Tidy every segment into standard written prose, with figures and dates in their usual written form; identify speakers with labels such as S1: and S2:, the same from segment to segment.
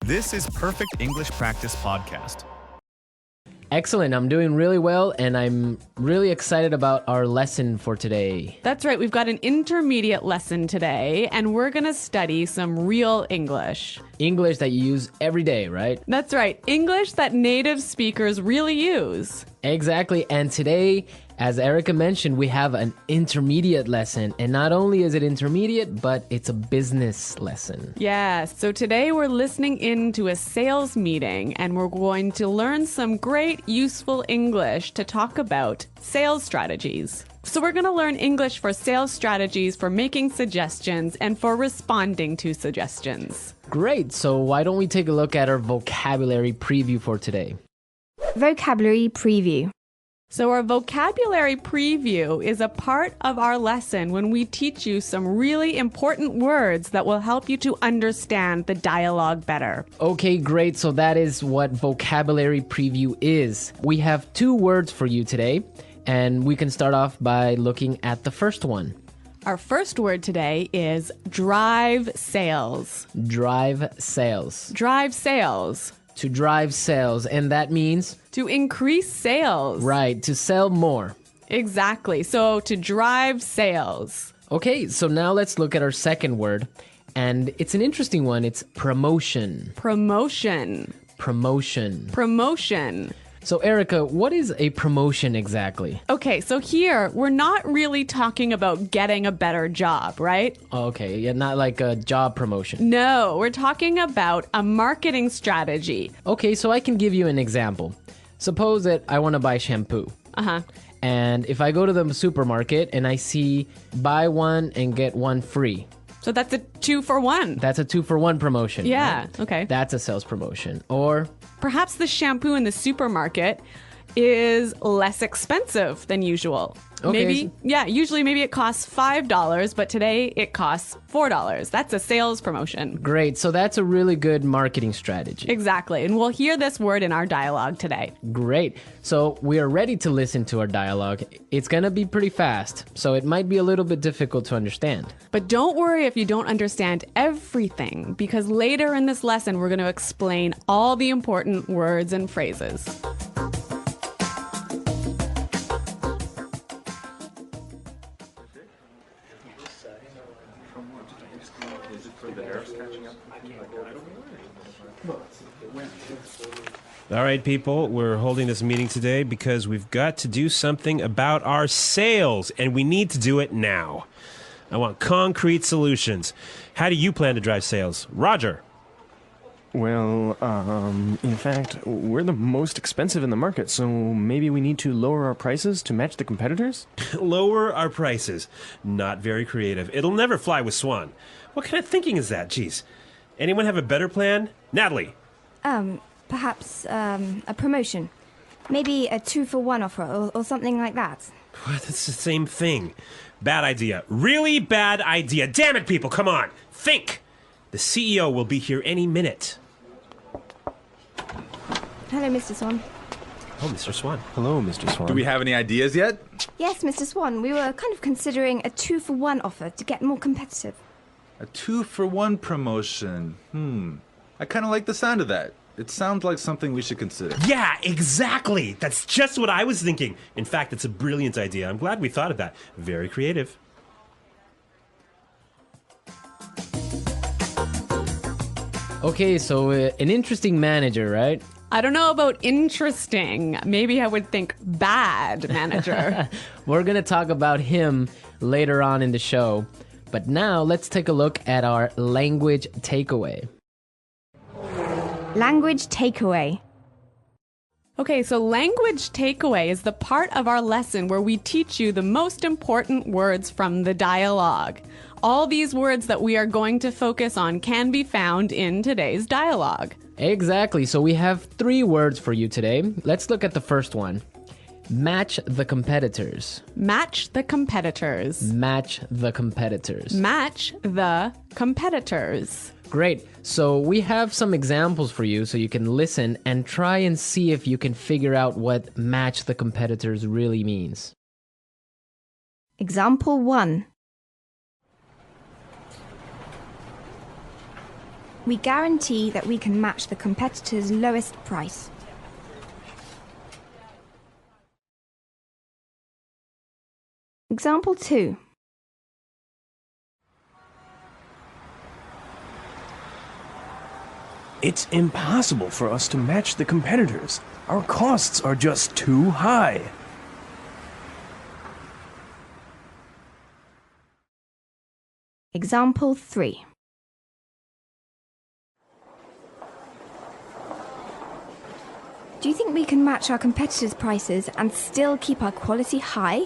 S1: This is Perfect English Practice Podcast.
S2: Excellent. I'm doing really well, and I'm really excited about our lesson for today.
S3: That's right. We've got an intermediate lesson today, and we're going to study some real English.
S2: English that you use every day, right?
S3: That's right. English that native speakers really use.
S2: Exactly. And today, as Erica mentioned, we have an intermediate lesson. And not only is it intermediate, but it's a business lesson.
S3: Yes. So today we're listening in to a sales meeting, and we're going to learn some great, useful English to talk about sales strategies. So we're going to learn English for sales strategies, for making suggestions, and for responding to suggestions.
S2: Great. So why don't we take a look at our vocabulary preview for today?
S4: Vocabulary preview.
S3: So our vocabulary preview is a part of our lesson when we teach you some really important words that will help you to understand the dialogue better.
S2: Okay, great. So that is what vocabulary preview is. We have 2 words for you today, and we can start off by looking at the first one.
S3: Our first word today is drive sales.
S2: Drive sales.
S3: Drive sales.
S2: To drive sales, and that means?
S3: To increase sales.
S2: Right, to sell more.
S3: Exactly. So to drive sales.
S2: Okay, so now let's look at our second word, and it's an interesting one. It's promotion.
S3: Promotion.
S2: Promotion.
S3: Promotion.
S2: So Erica, what is a promotion exactly?
S3: Okay, so here we're not really talking about getting a better job, right?
S2: Okay, yeah, not like a job promotion.
S3: No, we're talking about a marketing strategy.
S2: Okay, so I can give you an example. Suppose that I want to buy shampoo.
S3: Uh-huh.
S2: And if I go to the supermarket and I see buy one and get one free.
S3: So that's a 2-for-1.
S2: That's a 2-for-1 promotion.
S3: Yeah,
S2: right?
S3: okay.
S2: That's a sales promotion. Or
S3: perhaps the shampoo in the supermarket is less expensive than usual.
S2: Okay.
S3: Usually maybe it costs $5, but today it costs $4. That's a sales promotion.
S2: great, so that's a really good marketing strategy.
S3: Exactly, and we'll hear this word in our dialogue today.
S2: Great. So we are ready to listen to our dialogue. It's going to be pretty fast, so it might be a little bit difficult to understand.
S3: But don't worry if you don't understand everything, because later in this lesson we're going to explain all the important words and phrases.
S5: All right, people, we're holding this meeting today because we've got to do something about our sales, and we need to do it now. I want concrete solutions. How do you plan to drive sales? Roger.
S6: Well, in fact, we're the most expensive in the market, so maybe we need to lower our prices to match the competitors?
S5: Lower our prices. Not very creative. It'll never fly with Swan. What kind of thinking is that? Jeez. Anyone have a better plan? Natalie.
S4: Perhaps a promotion. Maybe a 2-for-1 offer or something like that.
S5: What? That's the same thing. Bad idea. Really bad idea. Damn it, people, come on. Think. The CEO will be here any minute.
S4: Hello, Mr. Swan.
S5: Oh, Mr. Swan.
S6: Hello, Mr. Swan.
S7: Do we have any ideas yet?
S4: Yes, Mr. Swan, we were kind of considering a 2-for-1 offer to get more competitive.
S7: A 2-for-1 promotion. I kind of like the sound of that. It sounds like something we should consider.
S5: Yeah, exactly. That's just what I was thinking. In fact, it's a brilliant idea. I'm glad we thought of that. Very creative.
S2: Okay, so an interesting manager, right?
S3: I don't know about interesting. Maybe I would think bad manager.
S2: We're going to talk about him later on in the show. But now let's take a look at our language takeaway.
S4: Language takeaway.
S3: Okay, so language takeaway is the part of our lesson where we teach you the most important words from the dialogue. All these words that we are going to focus on can be found in today's dialogue.
S2: Exactly. So we have 3 words for you today. Let's look at the first one. Match the competitors.
S3: Match the competitors.
S2: Match the competitors.
S3: Match the competitors.
S2: Great. So we have some examples for you so you can listen and try and see if you can figure out what match the competitors really means.
S4: Example 1. We guarantee that we can match the competitor's lowest price. Example 2.
S6: It's impossible for us to match the competitors. Our costs are just too high.
S4: Example 3. Do you think we can match our competitors' prices and still keep our quality high?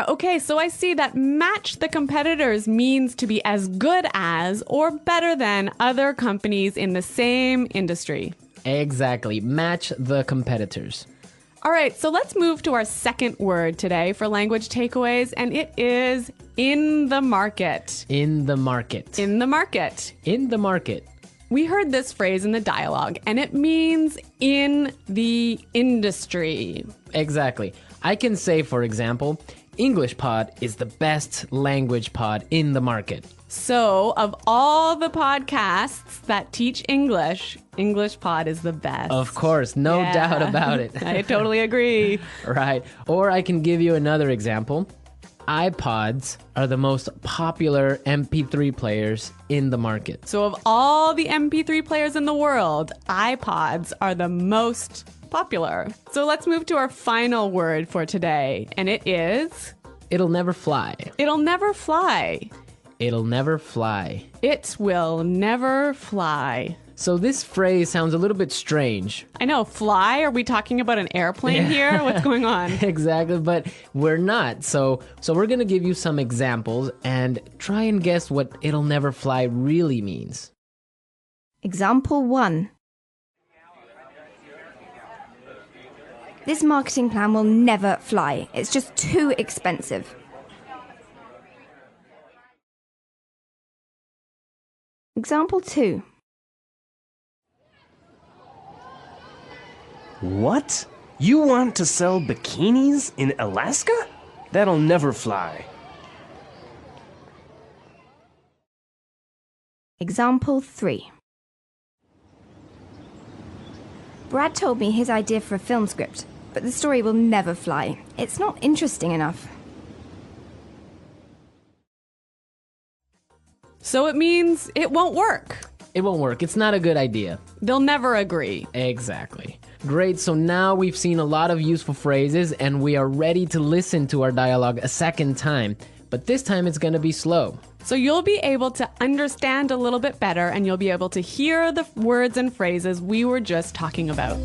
S3: Okay, so I see that match the competitors means to be as good as or better than other companies in the same industry.
S2: Exactly. Match the competitors.
S3: All right, so let's move to our second word today for language takeaways, and it is in the market.
S2: In the market.
S3: In the market.
S2: In the market.
S3: We heard this phrase in the dialogue, and it means in the industry.
S2: Exactly. I can say, for example, English Pod is the best language pod in the market.
S3: So, of all the podcasts that teach English, English Pod is the best.
S2: Of course, no
S3: Yeah.
S2: doubt about it.
S3: I totally agree.
S2: Right. Or I can give you another example. iPods are the most popular MP3 players in the market.
S3: So, of all the MP3 players in the world, iPods are the most popular. So, let's move to our final word for today, and it is
S2: It'll never fly.
S3: it'll never fly.
S2: It'll never fly.
S3: It will never fly.
S2: So this phrase sounds a little bit strange.
S3: I know, fly? Are we talking about an airplane here? What's going on?
S2: Exactly, but we're not. So we're going to give you some examples and try and guess what it'll never fly really means.
S4: Example 1. This marketing plan will never fly. It's just too expensive. Example 2.
S6: What? You want to sell bikinis in Alaska? That'll never fly.
S4: Example 3. Brad told me his idea for a film script, but the story will never fly. It's not interesting enough.
S3: So it means it won't work.
S2: It won't work. It's not a good idea.
S3: They'll never agree.
S2: Exactly. Great, so now we've seen a lot of useful phrases and we are ready to listen to our dialogue a second time. But this time it's going to be slow.
S3: So you'll be able to understand a little bit better and you'll be able to hear the words and phrases we were just talking about.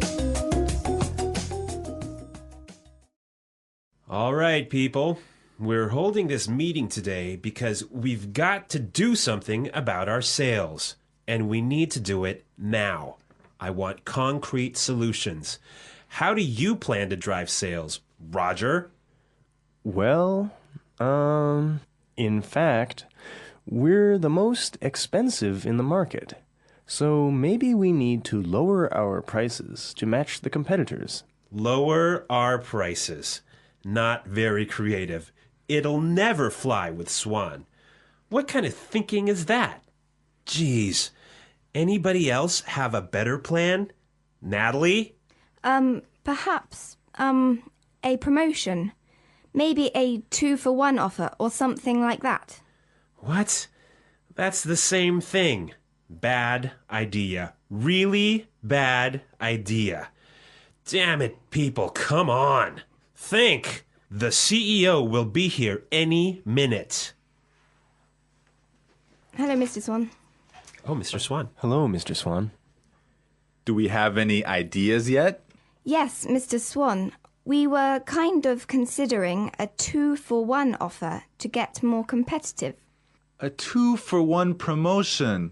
S5: All right, people. We're holding this meeting today because we've got to do something about our sales. And we need to do it now. I want concrete solutions. How do you plan to drive sales, Roger?
S6: Well, in fact, we're the most expensive in the market. So maybe we need to lower our prices to match the competitors.
S5: Lower our prices. Not very creative. It'll never fly with Swan. What kind of thinking is that? Geez. Anybody else have a better plan? Natalie?
S4: Perhaps, a promotion. Maybe a 2-for-1 offer or something like that.
S5: What? That's the same thing. Bad idea. Really bad idea. Damn it, people, come on. Think. The CEO will be here any minute.
S4: Hello, Mr. Swan.
S5: Oh, Mr. Swan.
S6: Hello, Mr. Swan.
S7: Do we have any ideas yet?
S4: Yes, Mr. Swan. We were kind of considering a 2-for-1 offer to get more competitive.
S7: A 2-for-1 promotion.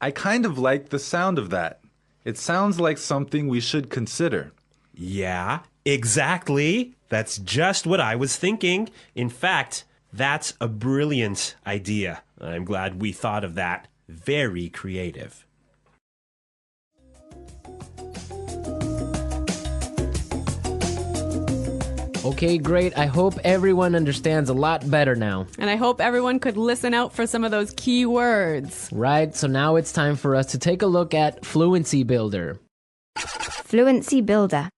S7: I kind of like the sound of that. It sounds like something we should consider.
S5: Yeah, exactly. That's just what I was thinking. In fact, that's a brilliant idea. I'm glad we thought of that. Very creative.
S2: Okay, great. I hope everyone understands a lot better now.
S3: And I hope everyone could listen out for some of those key words.
S2: Right, so now it's time for us to take a look at Fluency Builder.
S4: Fluency Builder.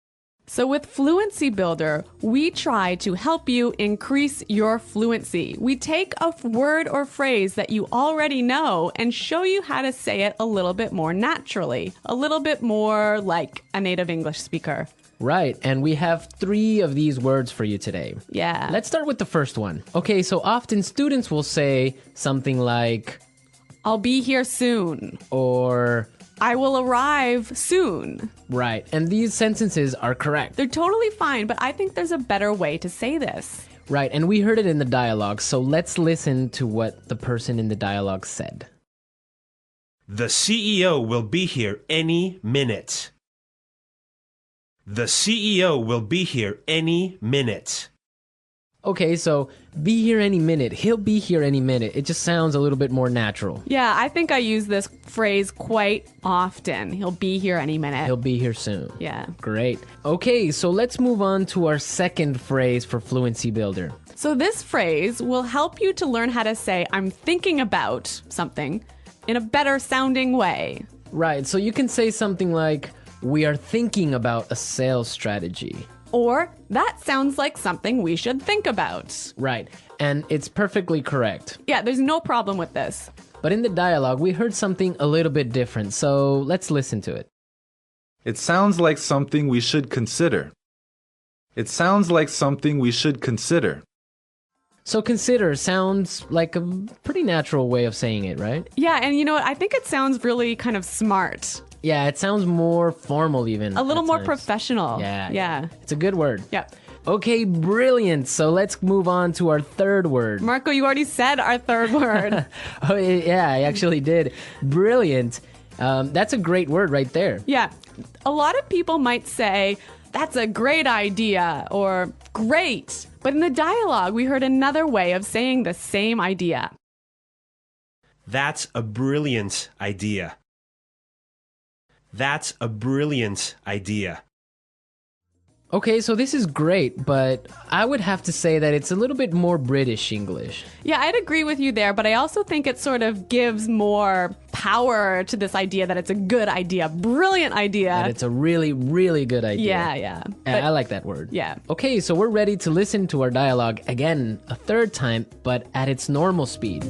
S3: So with Fluency Builder, we try to help you increase your fluency. We take a word or phrase that you already know and show you how to say it a little bit more naturally, a little bit more like a native English speaker.
S2: Right, and we have 3 of these words for you today.
S3: Yeah.
S2: Let's start with the first one. Okay, so often students will say something like,
S3: I'll be here soon.
S2: or,
S3: I will arrive soon.
S2: right, and these sentences are correct.
S3: They're totally fine, but I think there's a better way to say this.
S2: Right, and we heard it in the dialogue, so let's listen to what the person in the dialogue said.
S5: The CEO will be here any minute. The CEO will be here any minute.
S2: Okay, so be here any minute. He'll be here any minute. It just sounds a little bit more natural.
S3: Yeah, I think I use this phrase quite often. He'll be here any minute.
S2: He'll be here soon.
S3: Yeah.
S2: Great. Okay, so let's move on to our second phrase for Fluency Builder.
S3: So this phrase will help you to learn how to say I'm thinking about something in a better sounding way.
S2: Right, so you can say something like, we are thinking about a sales strategy.
S3: Or that sounds like something we should think about.
S2: Right, and it's perfectly correct.
S3: Yeah, there's no problem with this.
S2: But in the dialogue, we heard something a little bit different, so let's listen to it.
S7: It sounds like something we should consider. It sounds like something we should consider.
S2: So consider sounds like a pretty natural way of saying it, right?
S3: Yeah, and you know what? I think it sounds really kind of smart.
S2: Yeah, it sounds more formal even.
S3: A little
S2: at
S3: more
S2: times.
S3: professional.
S2: Yeah. It's a good word.
S3: Yeah.
S2: Okay, brilliant. So let's move on to our third word.
S3: Marco, you already said our third word.
S2: Oh, yeah, I actually did. Brilliant. That's a great word right there.
S3: Yeah. A lot of people might say, that's a great idea or great. But in the dialogue, we heard another way of saying the same idea.
S5: That's a brilliant idea. That's a brilliant idea.
S2: Okay, so this is great, but I would have to say that it's a little bit more British English.
S3: Yeah, I'd agree with you there, but I also think it sort of gives more power to this idea that it's a good idea, brilliant idea.
S2: And it's a really, really good idea.
S3: Yeah.
S2: I like that word.
S3: Yeah.
S2: Okay, so we're ready to listen to our dialogue again a third time, but at its normal speed.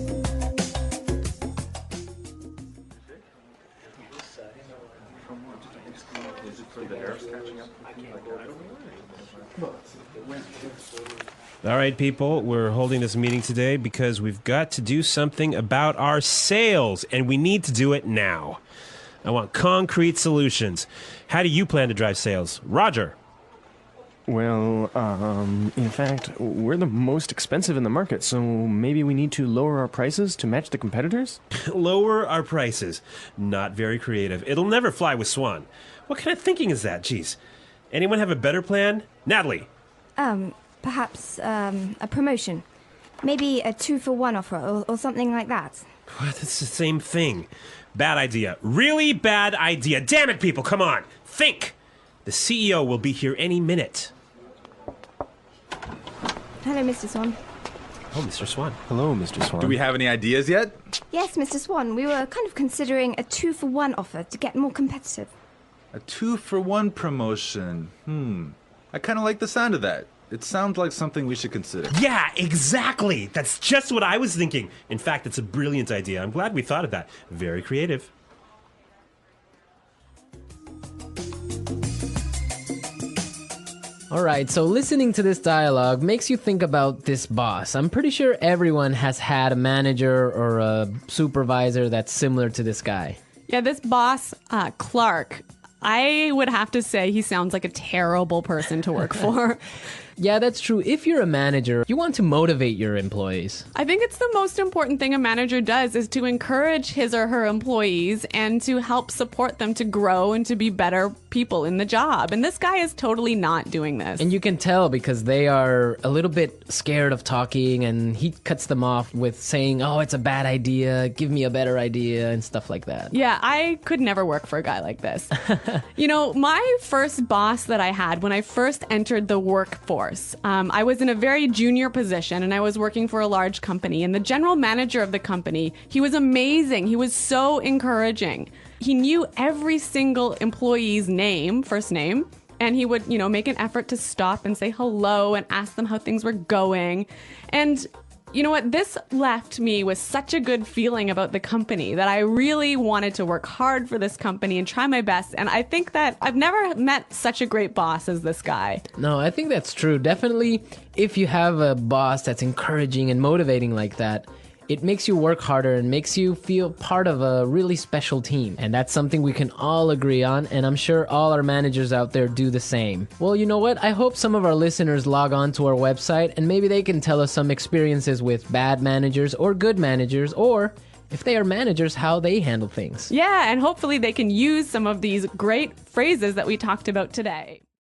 S5: All right, people, we're holding this meeting today because we've got to do something about our sales, and we need to do it now. I want concrete solutions. How do you plan to drive sales? Roger.
S6: Well, in fact, we're the most expensive in the market, so maybe we need to lower our prices to match the competitors?
S5: Lower our prices. Not very creative. It'll never fly with Swan. What kind of thinking is that? Jeez. Anyone have a better plan? Natalie.
S4: Perhaps a promotion. Maybe a 2-for-1 offer or something like that.
S5: What? It's the same thing. Bad idea. Really bad idea. Damn it, people. Come on. Think. The CEO will be here any minute.
S4: Hello, Mr. Swan.
S5: Oh, Mr. Swan.
S6: Hello, Mr. Swan.
S7: Do we have any ideas yet?
S4: Yes, Mr. Swan. We were kind of considering a 2-for-1 offer to get more competitive.
S7: A 2-for-1 promotion. I kind of like the sound of that. It sounds like something we should consider.
S5: Yeah, exactly. That's just what I was thinking. In fact, it's a brilliant idea. I'm glad we thought of that. Very creative.
S2: All right, so listening to this dialogue makes you think about this boss. I'm pretty sure everyone has had a manager or a supervisor that's similar to this guy.
S3: Yeah, this boss, Clark, I would have to say he sounds like a terrible person to work for.
S2: Yeah, that's true. If you're a manager, you want to motivate your employees.
S3: I think it's the most important thing a manager does is to encourage his or her employees and to help support them to grow and to be better people in the job. And this guy is totally not doing this.
S2: And you can tell because they are a little bit scared of talking, and he cuts them off with saying, oh, it's a bad idea, give me a better idea, and stuff like that.
S3: Yeah, I could never work for a guy like this. You know, my first boss that I had when I first entered the workforce, workforce. I was in a very junior position and I was working for a large company, and the general manager of the company, he was amazing. He was so encouraging. He knew every single employee's name, first name, and he would, make an effort to stop and say hello and ask them how things were going. And you know what? This left me with such a good feeling about the company that I really wanted to work hard for this company and try my best. And I think that I've never met such a great boss as this guy.
S2: No, I think that's true. Definitely, if you have a boss that's encouraging and motivating like that, it makes you work harder and makes you feel part of a really special team. And that's something we can all agree on, and I'm sure all our managers out there do the same. Well, you know what? I hope some of our listeners log on to our website and maybe they can tell us some experiences with bad managers or good managers, or if they are managers, how they handle things.
S3: Yeah, and hopefully they can use some of these great phrases that we talked about today.